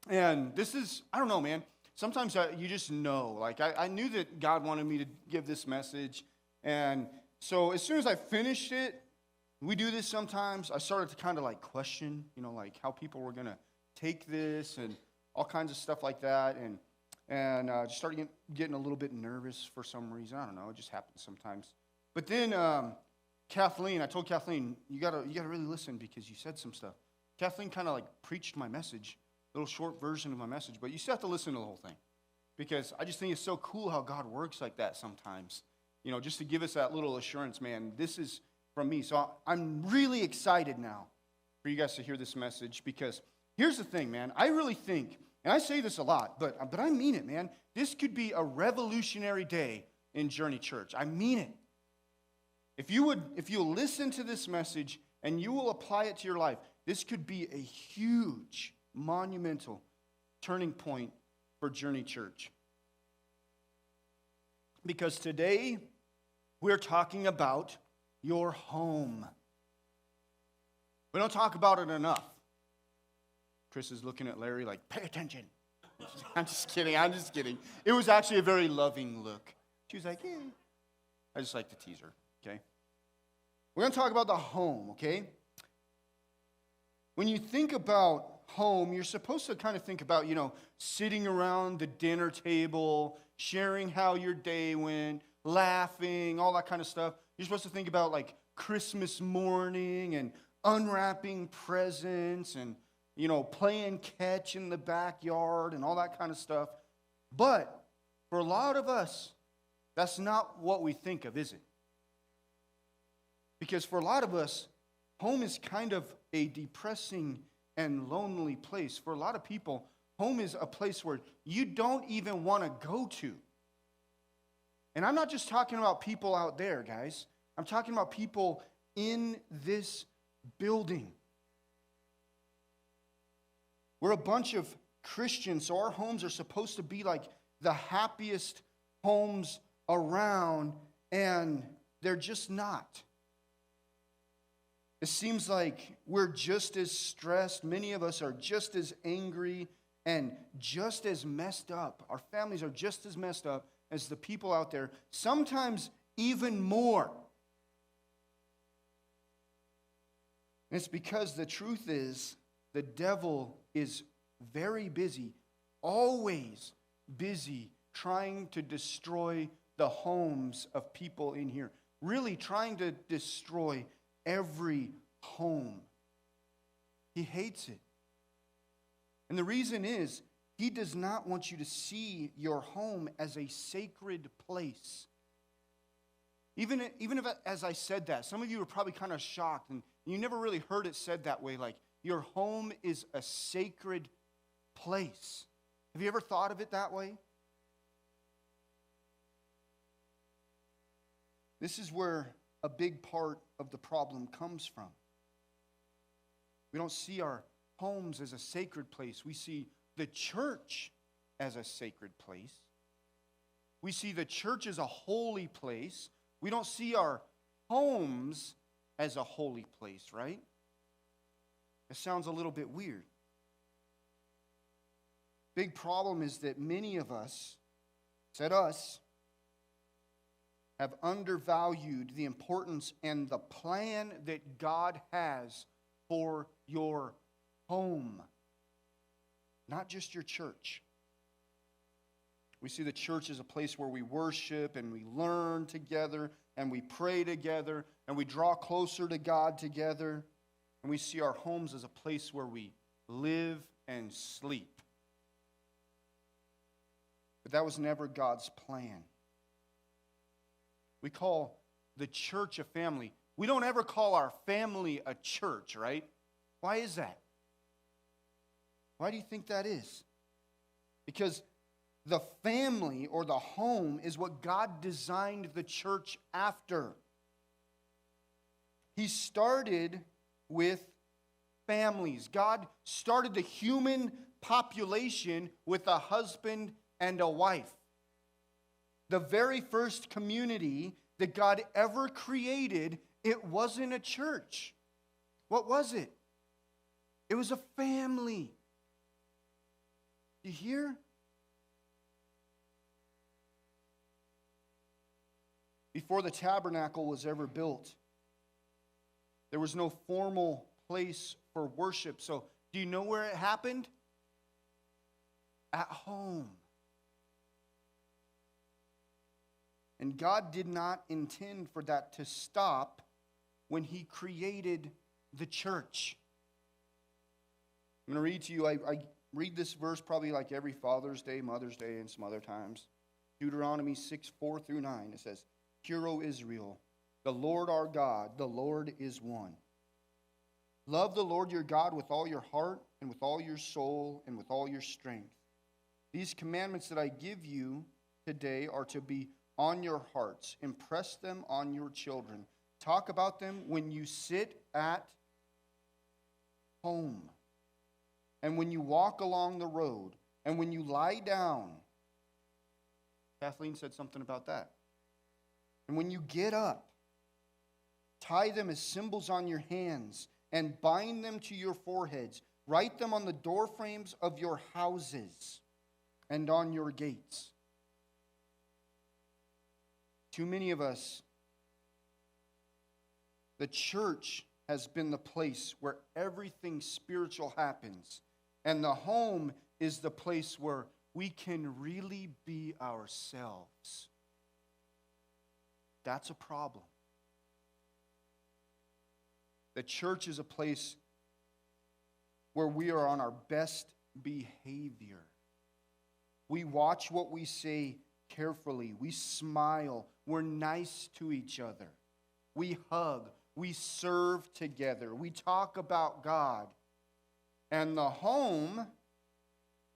And this is, I don't know, man. Sometimes you just know. Like, I knew that God wanted me to give this message. And so as soon as I finished it, we do this sometimes, I started to kind of like question, like how people were going to take this and all kinds of stuff like that. And just started getting a little bit nervous for some reason. I don't know. It just happens sometimes. But then Kathleen, I told Kathleen, you gotta really listen because you said some stuff. Kathleen kind of like preached my message, a little short version of my message, but you still have to listen to the whole thing because I just think it's so cool how God works like that sometimes. Just to give us that little assurance, man, this is from me. So I'm really excited now for you guys to hear this message because here's the thing, man. I really think, and I say this a lot, but I mean it, man. This could be a revolutionary day in Journey Church. I mean it. If you'll listen to this message and you will apply it to your life, this could be a huge, monumental turning point for Journey Church. Because today we're talking about your home. We don't talk about it enough. Chris is looking at Larry like, pay attention. I'm just kidding. It was actually a very loving look. She was like, yeah. I just like to tease her, okay? We're going to talk about the home, okay? When you think about home, you're supposed to kind of think about, sitting around the dinner table, sharing how your day went, laughing, all that kind of stuff. You're supposed to think about like Christmas morning and unwrapping presents and, playing catch in the backyard and all that kind of stuff. But for a lot of us, that's not what we think of, is it? Because for a lot of us, home is kind of a depressing and lonely place. For a lot of people, home is a place where you don't even want to go to. And I'm not just talking about people out there, guys. I'm talking about people in this building. We're a bunch of Christians, so our homes are supposed to be like the happiest homes around, and they're just not. It seems like we're just as stressed. Many of us are just as angry and just as messed up. Our families are just as messed up as the people out there, sometimes even more. And it's because the truth is, the devil is very busy, always busy, trying to destroy the homes of people in here. Really trying to destroy every home. He hates it. And the reason is, he does not want you to see your home as a sacred place. Even if, as I said that, some of you are probably kind of shocked, and you never really heard it said that way, like your home is a sacred place. Have you ever thought of it that way? This is where a big part of the problem comes from. We don't see our homes as a sacred place. We see the church as a sacred place. We see the church as a holy place. We don't see our homes as a holy place, right? It sounds a little bit weird. Big problem is that many of us, said us, have undervalued the importance and the plan that God has for your home, not just your church. We see the church as a place where we worship and we learn together and we pray together and we draw closer to God together. And we see our homes as a place where we live and sleep. But that was never God's plan. We call the church a family. We don't ever call our family a church, right? Why is that? Why do you think that is? Because the family or the home is what God designed the church after. He started with families. God started the human population with a husband and a wife. The very first community that God ever created, it wasn't a church. What was it? It was a family. You hear? Before the tabernacle was ever built, there was no formal place for worship. So, do you know where it happened? At home. And God did not intend for that to stop when He created the church. I'm going to read to you, I read this verse probably like every Father's Day, Mother's Day, and some other times. Deuteronomy 6:4-9. It says, "Hear, O Israel, the Lord our God, the Lord is one. Love the Lord your God with all your heart and with all your soul and with all your strength. These commandments that I give you today are to be on your hearts. Impress them on your children. Talk about them when you sit at home, and when you walk along the road, and when you lie down." Kathleen said something about that. "And when you get up, tie them as symbols on your hands and bind them to your foreheads. Write them on the doorframes of your houses and on your gates." Too many of us, the church has been the place where everything spiritual happens. And the home is the place where we can really be ourselves. That's a problem. The church is a place where we are on our best behavior. We watch what we say carefully. We smile. We're nice to each other. We hug. We serve together. We talk about God. And the home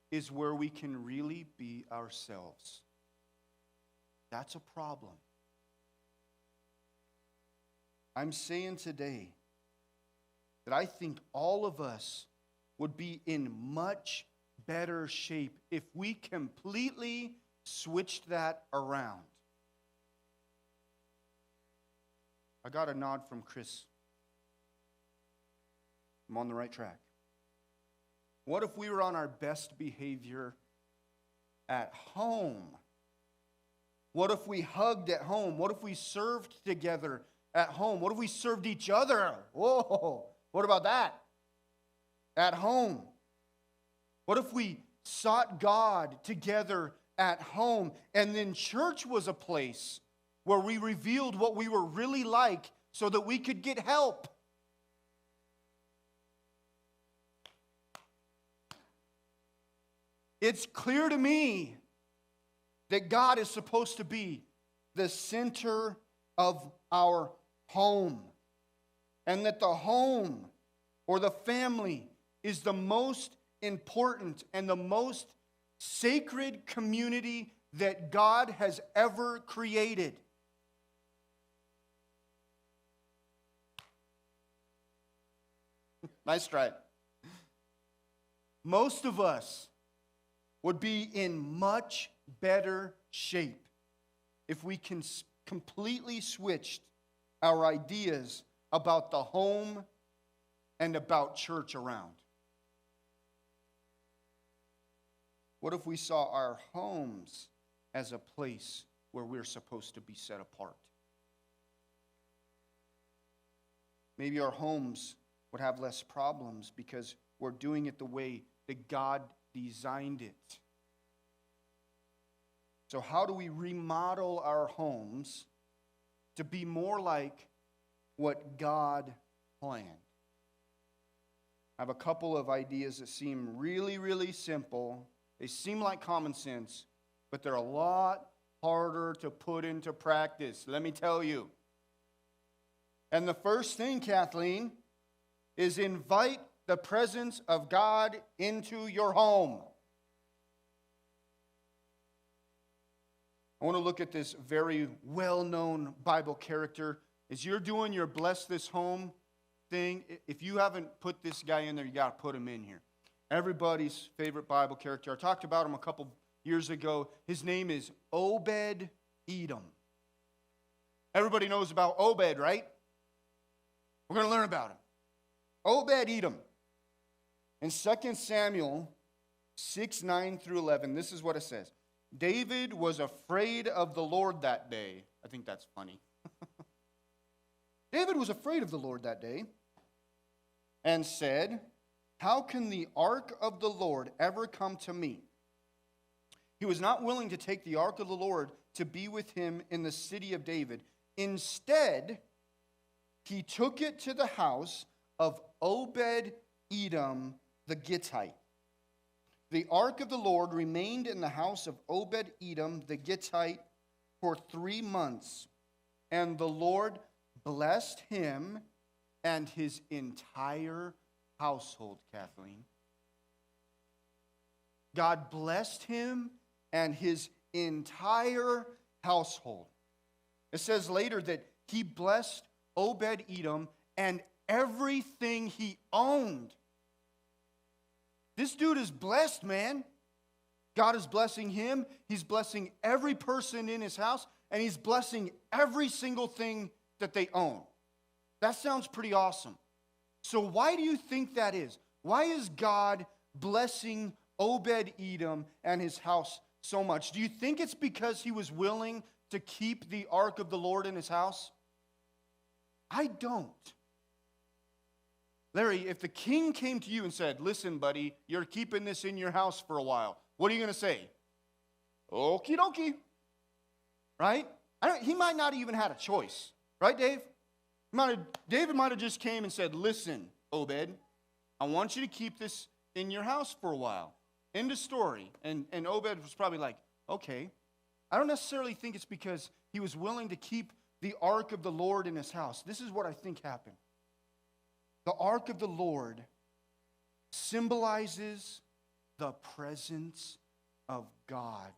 is where we can really be ourselves. That's a problem. I'm saying today that I think all of us would be in much better shape if we completely switched that around. I got a nod from Chris. I'm on the right track. What if we were on our best behavior at home? What if we hugged at home? What if we served together at home? What if we served each other? Whoa, what about that? At home. What if we sought God together at home, and then church was a place where we revealed what we were really like so that we could get help? It's clear to me that God is supposed to be the center of our home, and that the home or the family is the most important and the most sacred community that God has ever created. Nice try. Most of us would be in much better shape if we can completely switched our ideas about the home and about church around. What if we saw our homes as a place where we're supposed to be set apart? Maybe our homes would have less problems because we're doing it the way that God designed it. So how do we remodel our homes to be more like what God planned? I have a couple of ideas that seem really, really simple. They seem like common sense, but they're a lot harder to put into practice, let me tell you. And the first thing, Kathleen, is invite the presence of God into your home. I want to look at this very well-known Bible character. As you're doing your bless this home thing, if you haven't put this guy in there, you got to put him in here. Everybody's favorite Bible character. I talked about him a couple years ago. His name is Obed-Edom. Everybody knows about Obed, right? We're going to learn about him. Obed-Edom. In 2 Samuel 6, 9 through 11, this is what it says. David was afraid of the Lord that day. I think that's funny. David was afraid of the Lord that day and said, how can the ark of the Lord ever come to me? He was not willing to take the ark of the Lord to be with him in the city of David. Instead, he took it to the house of Obed-Edom the Gittite. The ark of the Lord remained in the house of Obed-Edom the Gittite for 3 months, and the Lord blessed him and his entire household, Kathleen. God blessed him and his entire household. It says later that he blessed Obed-Edom and everything he owned. This dude is blessed, man. God is blessing him. He's blessing every person in his house, and he's blessing every single thing that they own. That sounds pretty awesome. So why do you think that is? Why is God blessing Obed-Edom and his house so much? Do you think it's because he was willing to keep the ark of the Lord in his house? I don't. Larry, if the king came to you and said, listen, buddy, you're keeping this in your house for a while, what are you going to say? Okie dokie. Right? He might not even had a choice. Right, Dave? David might have just came and said, listen, Obed, I want you to keep this in your house for a while. End of story. And Obed was probably like, okay. I don't necessarily think it's because he was willing to keep the ark of the Lord in his house. This is what I think happened. The ark of the Lord symbolizes the presence of God.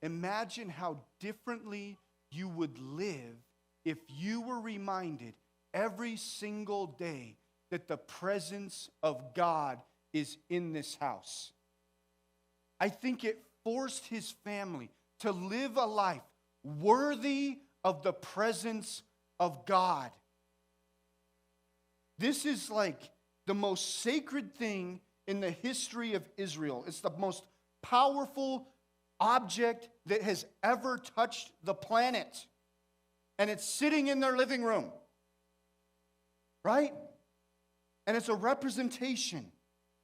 Imagine how differently you would live if you were reminded every single day that the presence of God is in this house. I think it forced his family to live a life worthy of the presence of God. This is like the most sacred thing in the history of Israel. It's the most powerful object that has ever touched the planet. And it's sitting in their living room. Right? And it's a representation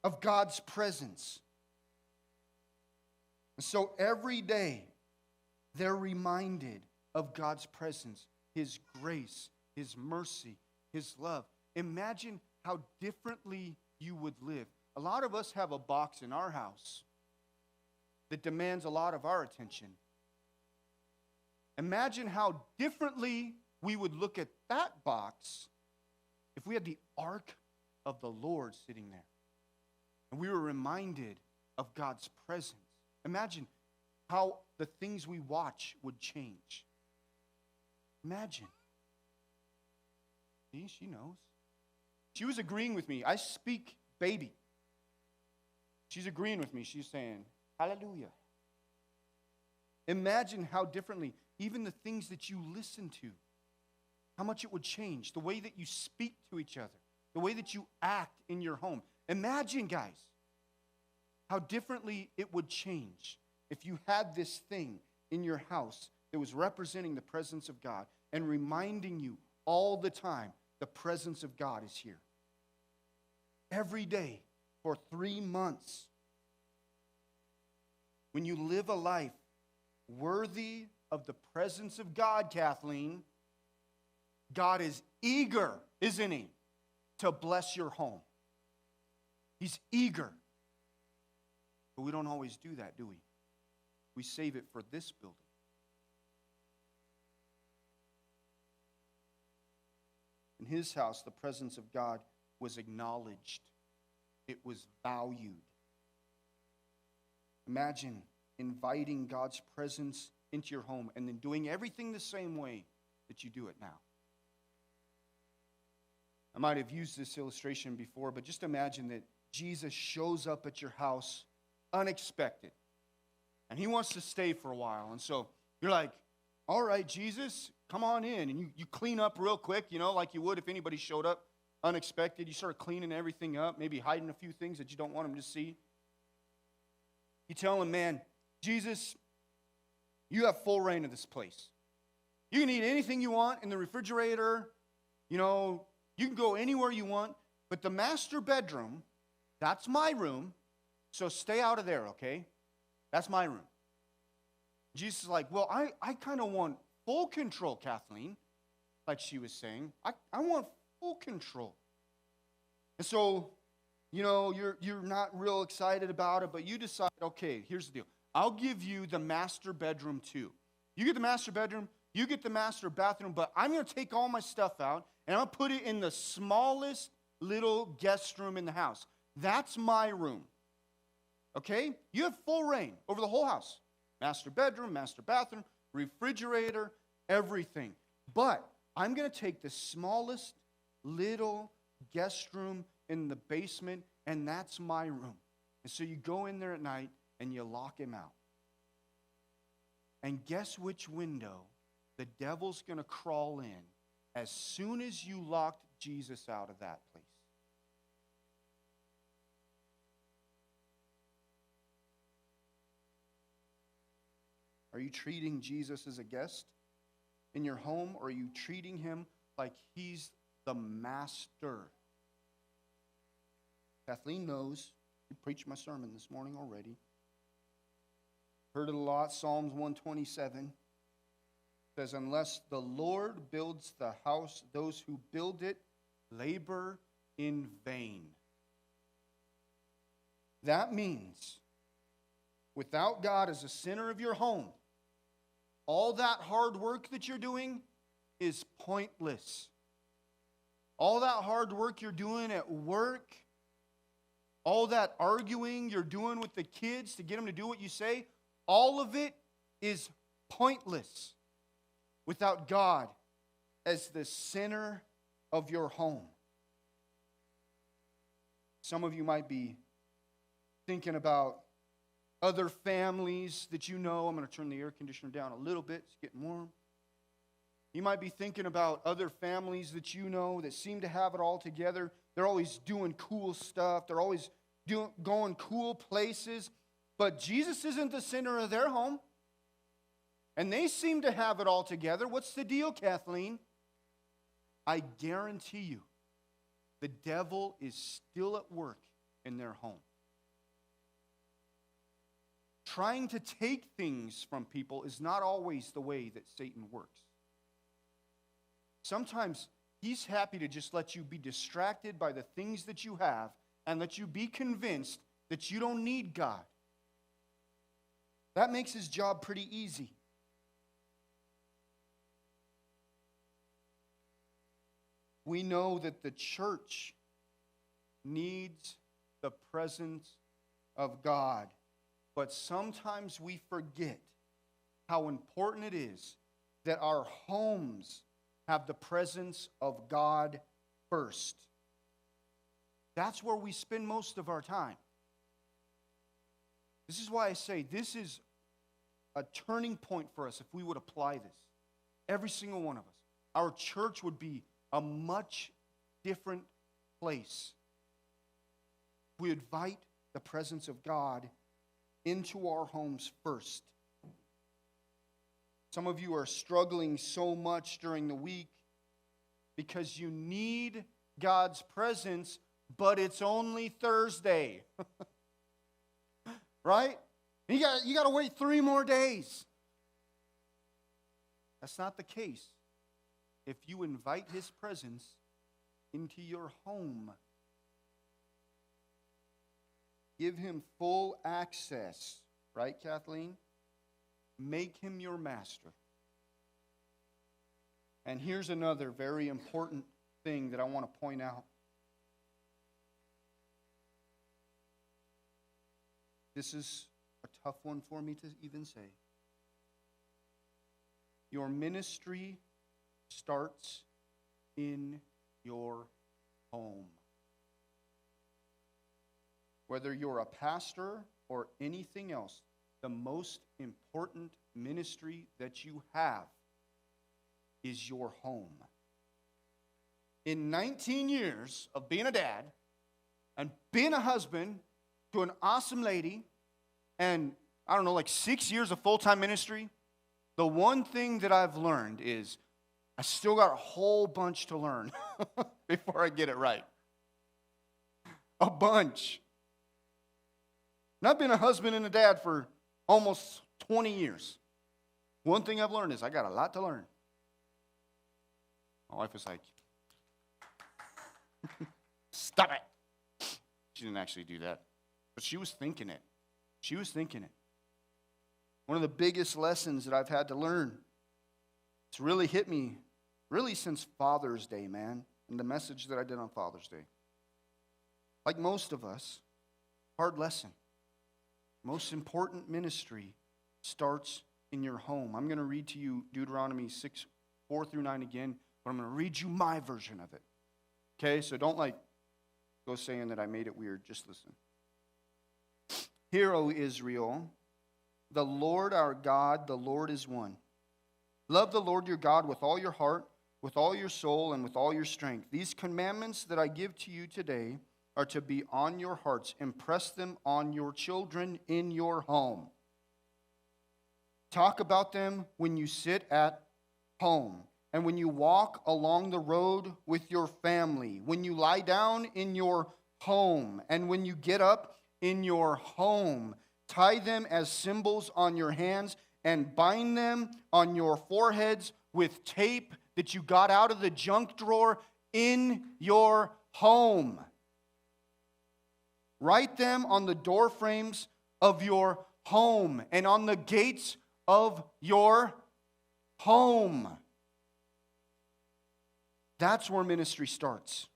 of God's presence. So every day, they're reminded of God's presence, His grace, His mercy, His love. Imagine how differently you would live. A lot of us have a box in our house that demands a lot of our attention. Imagine how differently we would look at that box if we had the ark of the Lord sitting there and we were reminded of God's presence. Imagine how the things we watch would change. Imagine. See, she knows. She was agreeing with me. I speak baby. She's agreeing with me. She's saying, hallelujah. Imagine how differently, even the things that you listen to, how much it would change. The way that you speak to each other, the way that you act in your home. Imagine, guys, how differently it would change if you had this thing in your house that was representing the presence of God and reminding you all the time the presence of God is here. Every day for 3 months. When you live a life worthy of the presence of God, Kathleen, God is eager, isn't He, to bless your home. He's eager. But we don't always do that, do we? We save it for this building. In His house, the presence of God was acknowledged. It was valued. Imagine inviting God's presence into your home and then doing everything the same way that you do it now. I might have used this illustration before, but just imagine that Jesus shows up at your house unexpected. And He wants to stay for a while. And so you're like, all right, Jesus, come on in. And you clean up real quick, like you would if anybody showed up unexpected. You start cleaning everything up, maybe hiding a few things that you don't want them to see. You tell him, man, Jesus, you have full reign of this place. You can eat anything you want in the refrigerator. You know, you can go anywhere you want. But the master bedroom, that's my room. So stay out of there, okay? That's my room. Jesus is like, well, I kind of want full control, Kathleen, like she was saying. I want full control. And so, you know, you're not real excited about it, but you decide, okay, here's the deal. I'll give you the master bedroom too. You get the master bedroom, you get the master bathroom, but I'm going to take all my stuff out, and I'm going to put it in the smallest little guest room in the house. That's my room. Okay? You have full reign over the whole house. Master bedroom, master bathroom, refrigerator, everything. But I'm going to take the smallest little guest room in the basement, and that's my room. And so you go in there at night, and you lock him out. And guess which window the devil's going to crawl in as soon as you locked Jesus out of that place? Are you treating Jesus as a guest in your home, or are you treating him like he's the master? Kathleen knows. You preached my sermon this morning already. Heard it a lot. Psalms 127 says, unless the Lord builds the house, those who build it labor in vain. That means without God as the center of your home, all that hard work that you're doing is pointless. All that hard work you're doing at work, all that arguing you're doing with the kids to get them to do what you say, all of it is pointless without God as the center of your home. Some of you might be thinking about other families that you know. I'm going to turn the air conditioner down a little bit. It's getting warm. You might be thinking about other families that you know that seem to have it all together. They're always doing cool stuff. They're always going cool places. But Jesus isn't the center of their home. And they seem to have it all together. What's the deal, Kathleen? I guarantee you, the devil is still at work in their home. Trying to take things from people is not always the way that Satan works. Sometimes he's happy to just let you be distracted by the things that you have and let you be convinced that you don't need God. That makes his job pretty easy. We know that the church needs the presence of God. But sometimes we forget how important it is that our homes have the presence of God first. That's where we spend most of our time. This is why I say this is a turning point for us if we would apply this. Every single one of us. Our church would be a much different place. We invite the presence of God into our homes first. Some of you are struggling so much during the week because you need God's presence, but it's only Thursday. Right? You got to wait 3 more days. That's not the case if you invite his presence into your home. Give him full access. Right, Kathleen? Make him your master. And here's another very important thing that I want to point out. This is a tough one for me to even say. Your ministry starts in your home. Whether you're a pastor or anything else, the most important ministry that you have is your home. In 19 years of being a dad and being a husband to an awesome lady, and I don't know, like 6 years of full-time ministry, the one thing that I've learned is I still got a whole bunch to learn before I get it right. A bunch. And I've been a husband and a dad for almost 20 years. One thing I've learned is I got a lot to learn. My wife was like, stop it. She didn't actually do that, but she was thinking it. She was thinking it. One of the biggest lessons that I've had to learn, it's really hit me, really since Father's Day, man, and the message that I did on Father's Day. Like most of us, hard lesson. Most important ministry starts in your home. I'm going to read to you Deuteronomy 6, 4 through 9 again, but I'm going to read you my version of it. Okay, so don't go saying that I made it weird. Just listen. Hear, O Israel, the Lord our God, the Lord is one. Love the Lord your God with all your heart, with all your soul, and with all your strength. These commandments that I give to you today are to be on your hearts. Impress them on your children in your home. Talk about them when you sit at home and when you walk along the road with your family, when you lie down in your home, and when you get up in your home. Tie them as symbols on your hands and bind them on your foreheads with tape that you got out of the junk drawer in your home. Write them on the door frames of your home and on the gates of your home. That's where ministry starts.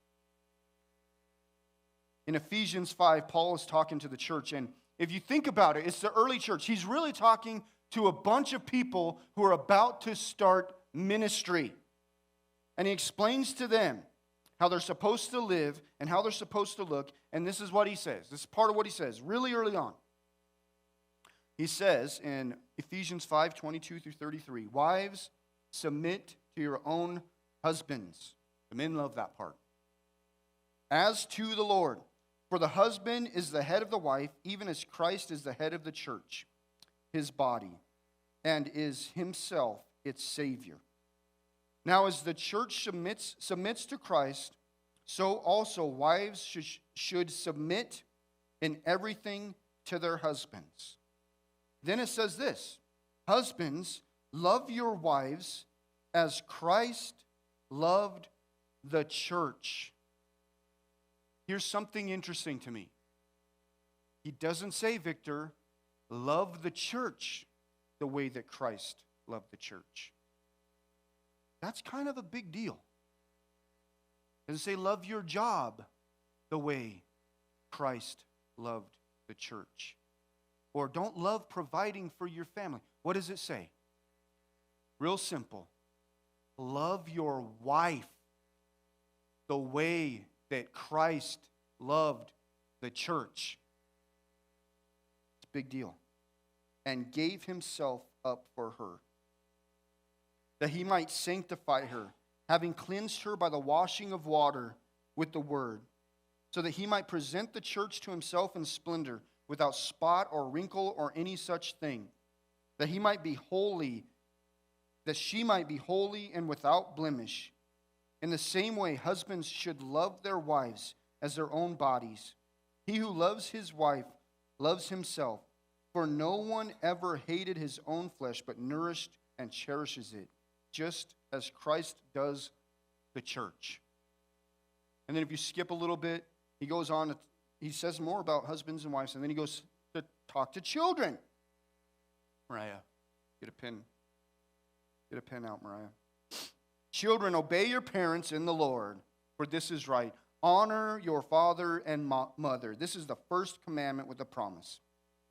In Ephesians 5, Paul is talking to the church, and if you think about it, it's the early church. He's really talking to a bunch of people who are about to start ministry. And he explains to them how they're supposed to live and how they're supposed to look, and this is what he says. This is part of what he says really early on. He says in Ephesians 5, 22 through 33, wives, submit to your own husbands. The men love that part. As to the Lord, for the husband is the head of the wife, even as Christ is the head of the church, his body, and is himself its Savior. Now, as the church submits to Christ, so also wives should submit in everything to their husbands. Then it says this, husbands, love your wives as Christ loved the church. Here's something interesting to me. He doesn't say, Victor, love the church the way that Christ loved the church. That's kind of a big deal. He doesn't say, love your job the way Christ loved the church. Or don't love providing for your family. What does it say? Real simple. Love your wife the way that Christ loved the church. It's a big deal. And gave himself up for her, that he might sanctify her, having cleansed her by the washing of water with the word, so that he might present the church to himself in splendor, without spot or wrinkle or any such thing, that he might be holy, that she might be holy and without blemish. In the same way, husbands should love their wives as their own bodies. He who loves his wife loves himself, for no one ever hated his own flesh, but nourished and cherishes it, just as Christ does the church. And then if you skip a little bit, he goes on, he says more about husbands and wives, and then he goes to talk to children. Mariah, get a pen. Get a pen out, Mariah. Children, obey your parents in the Lord, for this is right. Honor your father and mother. This is the first commandment with a promise,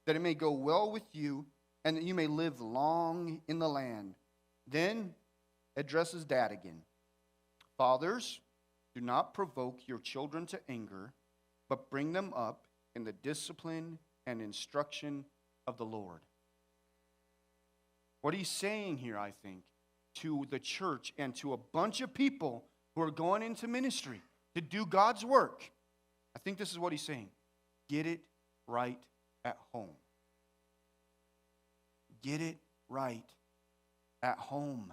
that it may go well with you and that you may live long in the land. Then addresses dad again. Fathers, do not provoke your children to anger, but bring them up in the discipline and instruction of the Lord. What he's saying here, I think, to the church and to a bunch of people who are going into ministry to do God's work, I think this is what he's saying. Get it right at home. Get it right at home.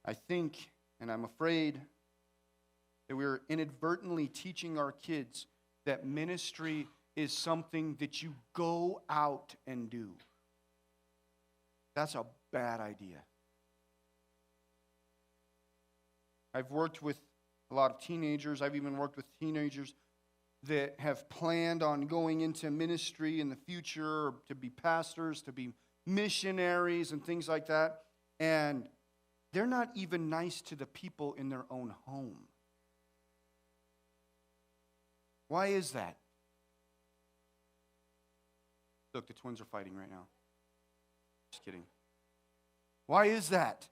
I think, and I'm afraid, that we're inadvertently teaching our kids that ministry is something that you go out and do. That's a bad idea. I've worked with a lot of teenagers. I've even worked with teenagers that have planned on going into ministry in the future, to be pastors, to be missionaries and things like that. And they're not even nice to the people in their own home. Why is that? Look, the twins are fighting right now. Just kidding. Why is that?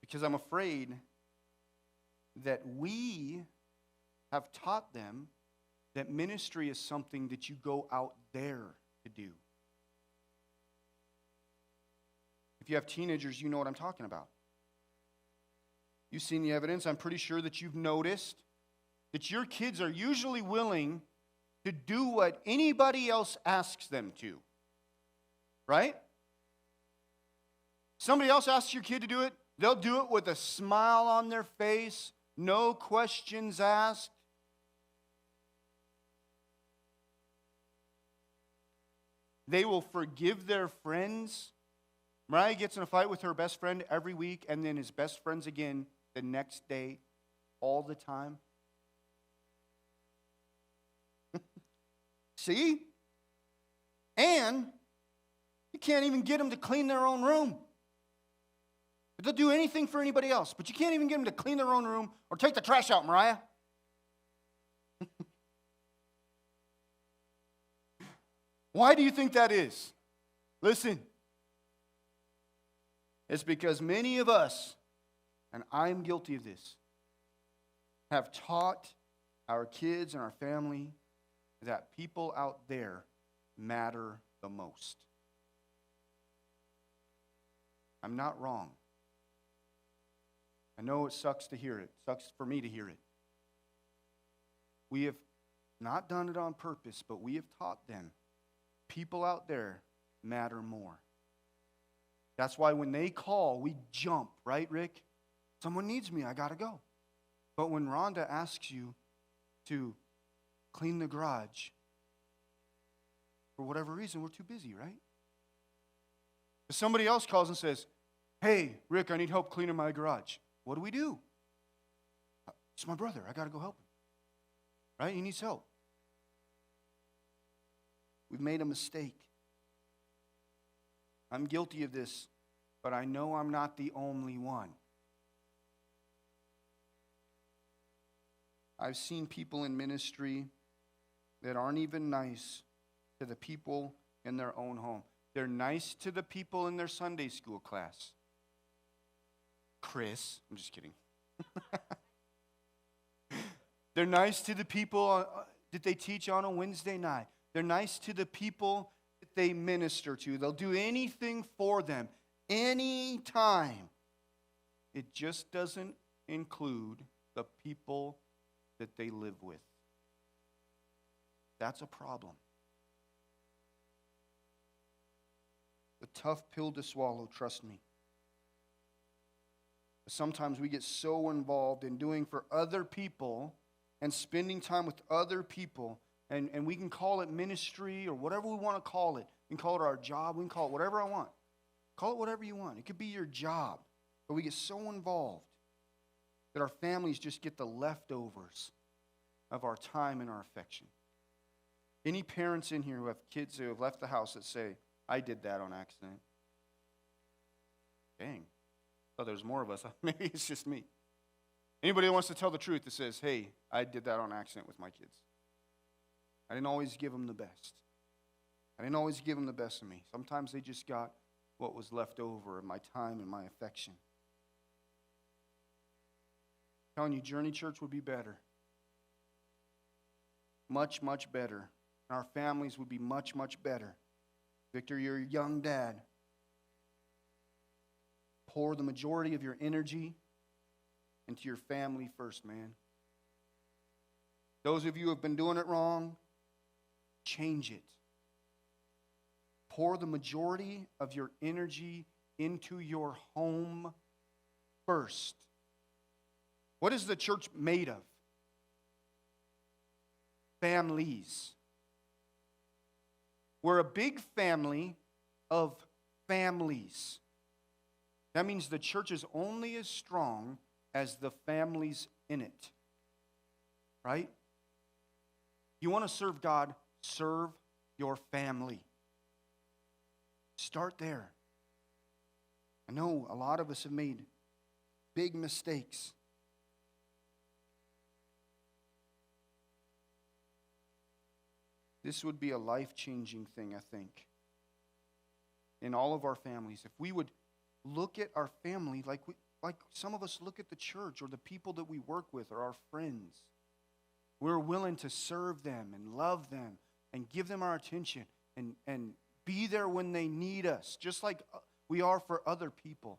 Because I'm afraid that we have taught them that ministry is something that you go out there to do. If you have teenagers, you know what I'm talking about. You've seen the evidence. I'm pretty sure that you've noticed that your kids are usually willing to do what anybody else asks them to. Right? Somebody else asks your kid to do it, they'll do it with a smile on their face, no questions asked. They will forgive their friends. Mariah gets in a fight with her best friend every week, and then his best friends again the next day, all the time. See? And you can't even get them to clean their own room. They'll do anything for anybody else, but you can't even get them to clean their own room or take the trash out, Mariah. Why do you think that is? Listen. It's because many of us, and I'm guilty of this, have taught our kids and our family that people out there matter the most. I'm not wrong. I know it sucks to hear it. It sucks for me to hear it. We have not done it on purpose, but we have taught them people out there matter more. That's why when they call, we jump, right, Rick? Someone needs me, I got to go. But when Rhonda asks you to clean the garage, for whatever reason, we're too busy, right? If somebody else calls and says, hey, Rick, I need help cleaning my garage. What do? It's my brother. I got to go help him. Right? He needs help. We've made a mistake. I'm guilty of this, but I know I'm not the only one. I've seen people in ministry that aren't even nice to the people in their own home. They're nice to the people in their Sunday school class. Chris, I'm just kidding. They're nice to the people that they teach on a Wednesday night. They're nice to the people that they minister to. They'll do anything for them, anytime. It just doesn't include the people that they live with. That's a problem. A tough pill to swallow, trust me. Sometimes we get so involved in doing for other people and spending time with other people, and we can call it ministry or whatever we want to call it. We can call it our job. We can call it whatever I want. Call it whatever you want. It could be your job. But we get so involved that our families just get the leftovers of our time and our affection. Any parents in here who have kids who have left the house that say, I did that on accident? Dang. Oh, there's more of us. Maybe it's just me. Anybody who wants to tell the truth that says, hey, I did that on accident with my kids. I didn't always give them the best. I didn't always give them the best of me. Sometimes they just got what was left over of my time and my affection. I'm telling you, Journey Church would be better. Much, much better. And our families would be much, much better. Victor, you're a young dad. Pour the majority of your energy into your family first, man. Those of you who have been doing it wrong, change it. pour the majority of your energy into your home first. What is the church made of? Families. We're a big family of families. That means the church is only as strong as the families in it. Right? You want to serve God, serve your family. Start there. I know a lot of us have made big mistakes. This would be a life-changing thing, I think, in all of our families. If we would look at our family like some of us look at the church or the people that we work with or our friends. We're willing to serve them and love them and give them our attention and be there when they need us, just like we are for other people.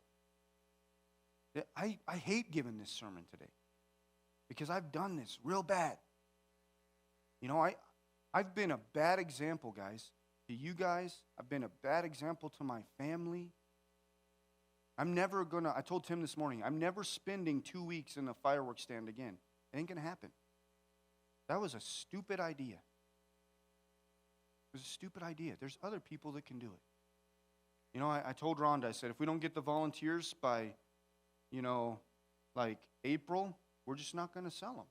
I hate giving this sermon today because I've done this real bad. You know, I've been a bad example, guys, to you guys. I've been a bad example to my family. I told Tim this morning, I'm never spending 2 weeks in a fireworks stand again. It ain't going to happen. That was a stupid idea. It was a stupid idea. There's other people that can do it. You know, I told Rhonda, I said, if we don't get the volunteers by, like April, we're just not going to sell them.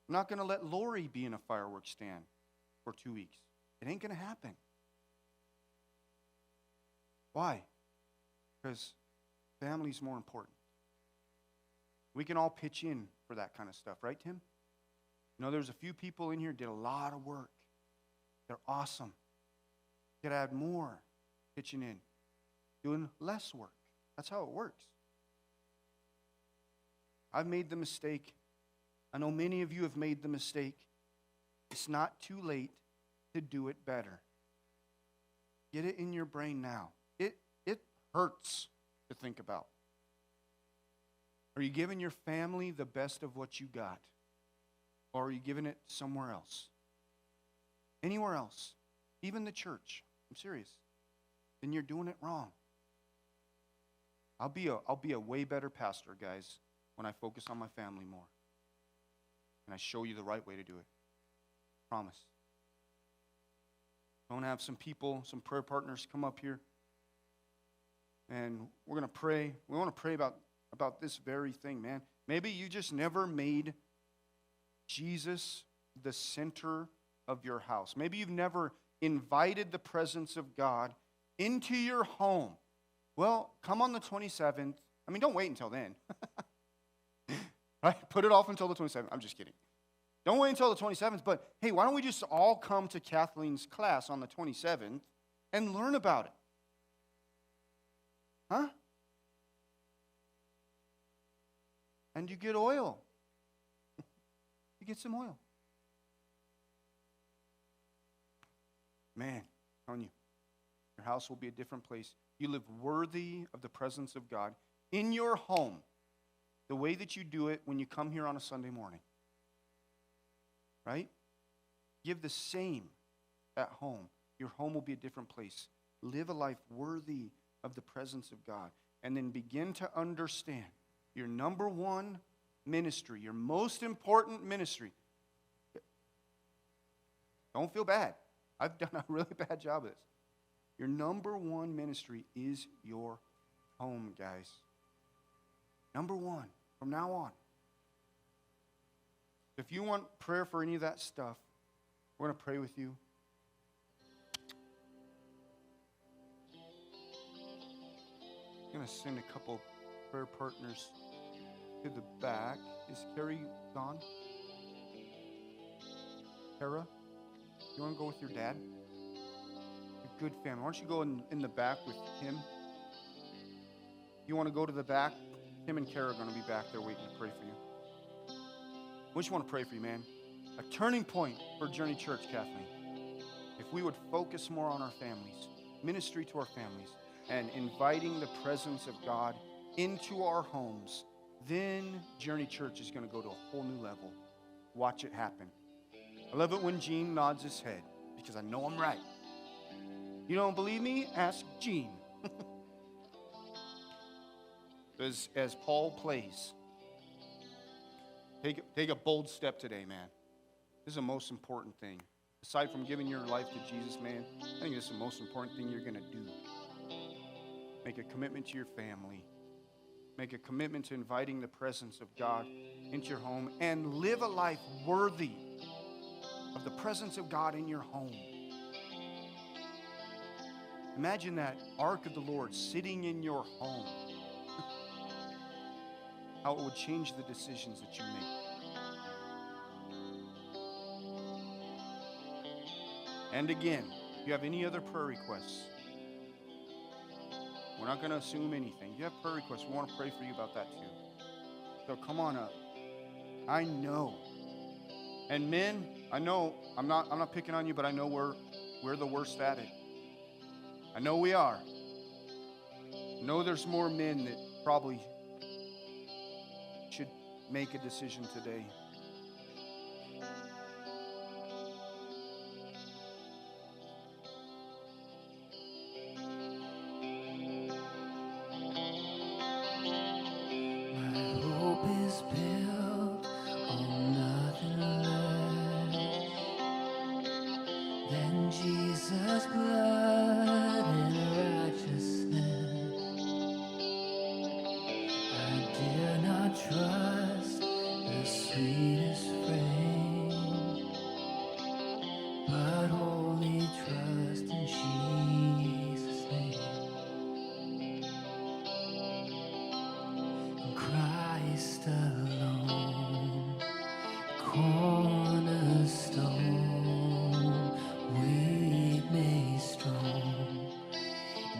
I'm not going to let Lori be in a fireworks stand for 2 weeks. It ain't going to happen. Why? Because family's more important. We can all pitch in for that kind of stuff, right, Tim? You know, there's a few people in here did a lot of work. They're awesome. Could add more pitching in, doing less work. That's how it works. I've made the mistake. I know many of you have made the mistake. It's not too late to do it better. Get it in your brain now. It hurts to think about. Are you giving your family the best of what you got? Or are you giving it somewhere else? Anywhere else? Even the church. I'm serious. Then you're doing it wrong. I'll be a way better pastor, guys, when I focus on my family more. And I show you the right way to do it. Promise. I want to have some people, some prayer partners come up here. And we're going to pray. We want to pray about this very thing, man. Maybe you just never made Jesus the center of your house. Maybe you've never invited the presence of God into your home. Well, come on the 27th. I mean, don't wait until then. Right? Put it off until the 27th. I'm just kidding. Don't wait until the 27th, but hey, why don't we just all come to Kathleen's class on the 27th and learn about it? Huh? And you get oil. You get some oil. Man, I'm telling you, your house will be a different place. You live worthy of the presence of God in your home, the way that you do it when you come here on a Sunday morning. Right? Give the same at home. Your home will be a different place. Live a life worthy of the presence of God. And then begin to understand your number one ministry, your most important ministry. Don't feel bad. I've done a really bad job of this. Your number one ministry is your home, guys. Number one, from now on. If you want prayer for any of that stuff, we're going to pray with you. I'm going to send a couple prayer partners to the back. Is Carrie gone? Kara, you want to go with your dad? A good family. Why don't you go in the back with Tim? You want to go to the back? Tim and Kara are going to be back there waiting to pray for you. We just want to pray for you, man. A turning point for Journey Church, Kathleen. If we would focus more on our families, ministry to our families, and inviting the presence of God into our homes, then Journey Church is going to go to a whole new level. Watch it happen. I love it when Gene nods his head because I know I'm right. You don't believe me? Ask Gene. As Paul plays, take a bold step today, man. This is the most important thing. Aside from giving your life to Jesus, man, I think this is the most important thing you're going to do. Make a commitment to your family. Make a commitment to inviting the presence of God into your home and live a life worthy of the presence of God in your home. Imagine that ark of the Lord sitting in your home. How it would change the decisions that you make. And again, if you have any other prayer requests, we're not going to assume anything. If you have prayer requests, we want to pray for you about that too. So come on up. I know. And men, I know, I'm not picking on you, but I know we're the worst at it. I know we are. I know there's more men that probably should make a decision today. Jesus' blood and righteousness. I dare not trust the sweetest frame, but wholly trust in Jesus' name. In Christ alone, cornerstone.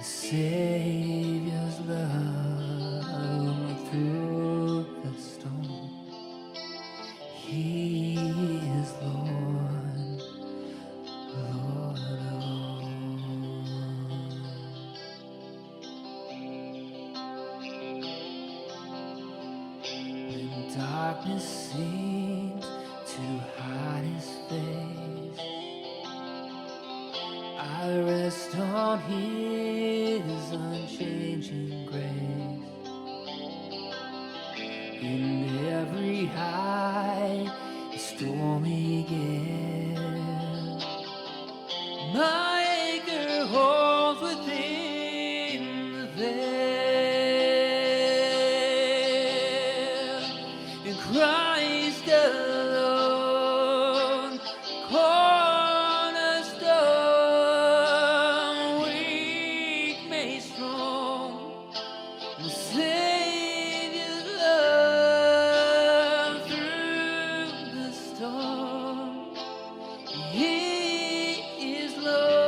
Savior's love through the storm. He is Lord, Lord alone. When darkness seemed to hide His face, I rest on His unchanging grace. In every high, stormy gale, my anchor holds within the veil. In Christ alone, Savior's love through the storm. He is Lord.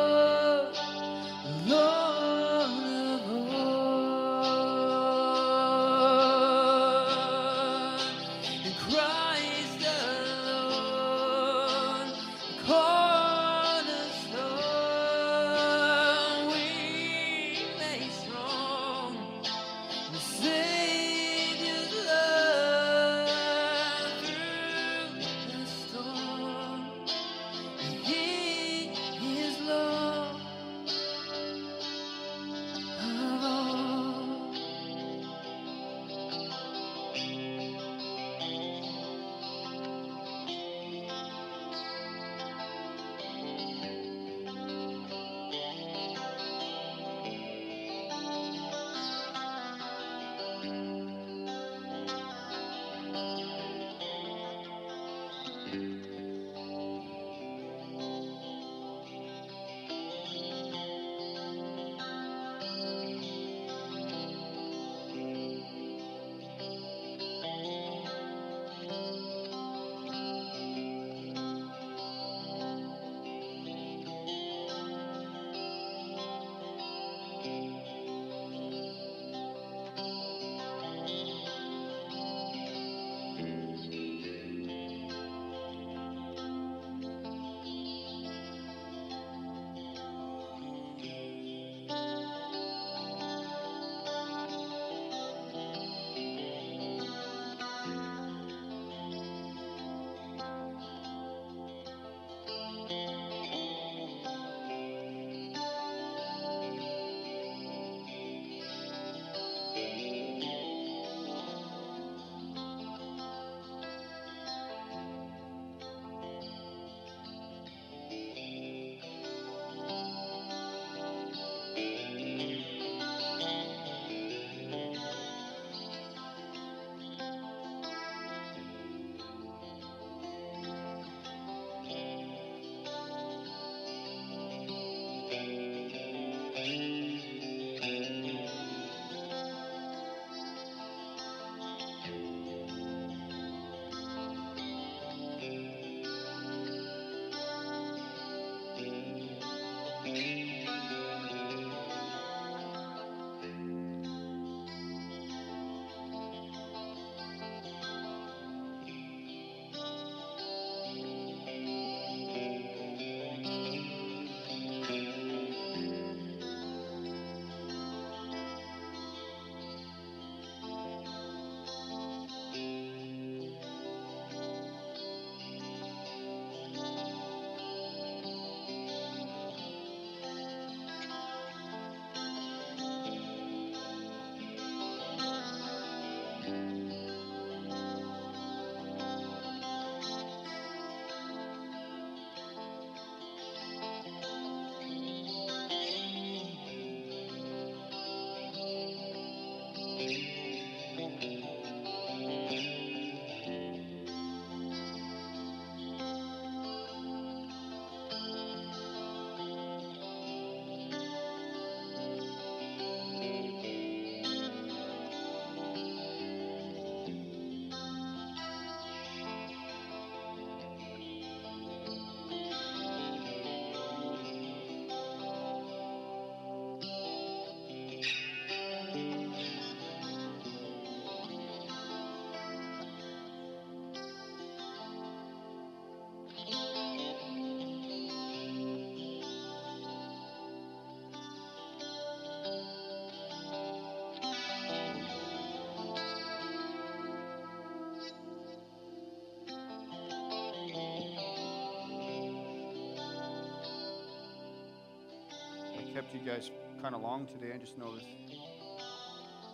kept you guys kind of long today. I just noticed.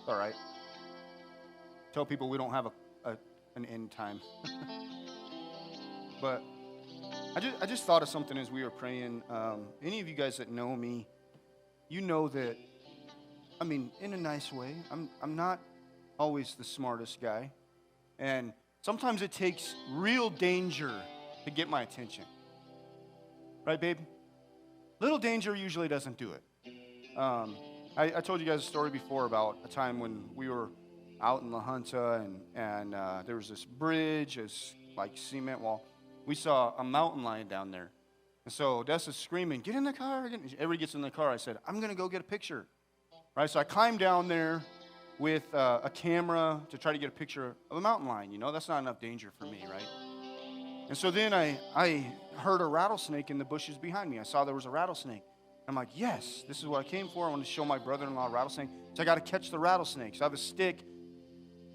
All right. Tell people we don't have an end time. But I just thought of something as we were praying. Any of you guys that know me, you know that, I mean, in a nice way, I'm not always the smartest guy. And sometimes it takes real danger to get my attention. Right, babe? Little danger usually doesn't do it. I told you guys a story before about a time when we were out in La Junta and there was this bridge, this like cement wall. We saw a mountain lion down there. And so Odessa's screaming, get in the car. Everybody gets in the car. I said, I'm going to go get a picture. Right, so I climbed down there with a camera to try to get a picture of a mountain lion. You know, that's not enough danger for me, right? And so then I heard a rattlesnake in the bushes behind me. I saw there was a rattlesnake. I'm like, yes, this is what I came for. I want to show my brother-in-law a rattlesnake. So I got to catch the rattlesnake. So I have a stick,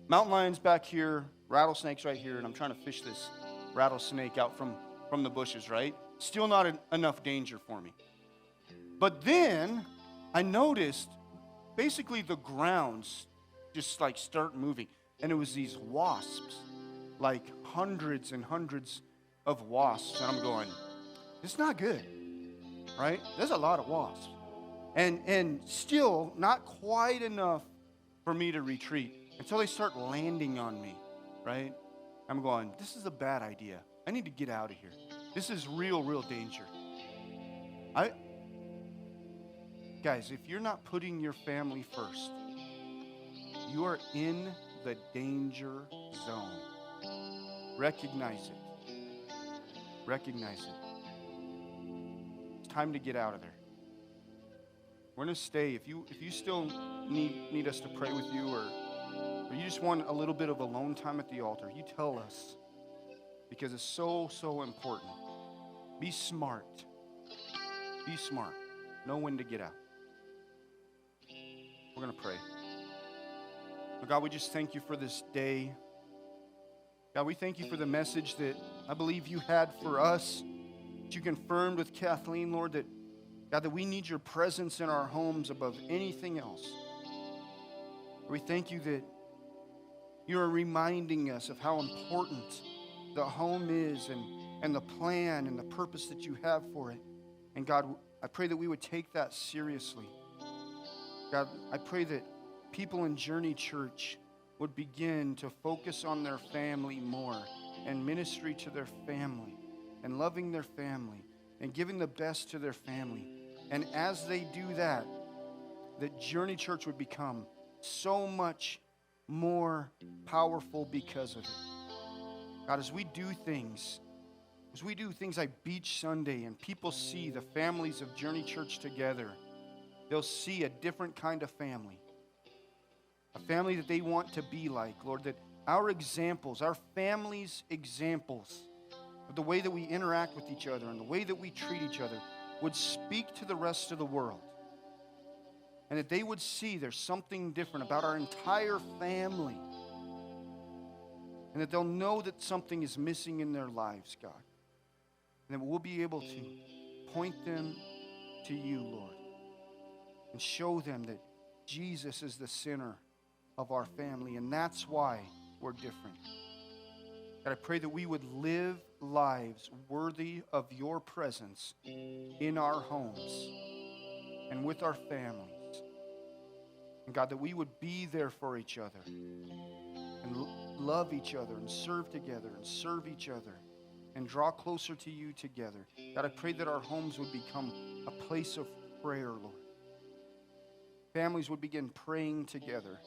mountain lions back here, rattlesnakes right here, and I'm trying to fish this rattlesnake out from the bushes, right? Still not enough danger for me. But then I noticed basically the grounds just like start moving. And it was these wasps, like hundreds and hundreds of wasps. And I'm going, it's not good, right? There's a lot of wasps. And still not quite enough for me to retreat until they start landing on me, right? I'm going, this is a bad idea. I need to get out of here. This is real danger. Guys, if you're not putting your family first, you are in the danger zone. Recognize it. Recognize it. It's time to get out of there. We're going to stay. If you still need us to pray with you, or you just want a little bit of alone time at the altar, you tell us, because it's so important. Be smart. Be smart. Know when to get out. We're going to pray. Oh God, we just thank you for this day. God, we thank you for the message that I believe you had for us, that you confirmed with Kathleen, Lord, that God, that we need your presence in our homes above anything else. We thank you that you are reminding us of how important the home is and the plan and the purpose that you have for it. And God, I pray that we would take that seriously. God, I pray that people in Journey Church would begin to focus on their family more and ministry to their family and loving their family and giving the best to their family. And as they do that, that Journey Church would become so much more powerful because of it. God, as we do things like Beach Sunday and people see the families of Journey Church together, they'll see a different kind of family. A family that they want to be like, Lord, that our examples, our families' examples of the way that we interact with each other and the way that we treat each other would speak to the rest of the world. And that they would see there's something different about our entire family. And that they'll know that something is missing in their lives, God. And that we'll be able to point them to you, Lord. And show them that Jesus is the center of our family. And that's why we're different. God, I pray that we would live lives worthy of your presence in our homes and with our families. And God, that we would be there for each other and love each other and serve together and serve each other and draw closer to you together. God, I pray that our homes would become a place of prayer, Lord. Families would begin praying together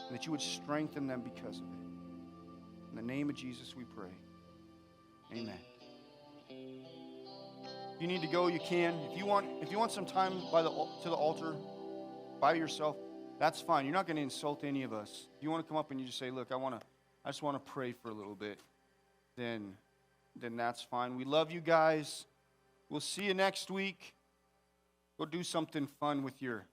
and that you would strengthen them because of it. In the name of Jesus we pray. Amen. If you need to go, you can. If you want some time to the altar by yourself, that's fine. You're not going to insult any of us. If you want to come up and you just say, look, I just want to pray for a little bit, then that's fine. We love you guys. We'll see you next week. Go do something fun with your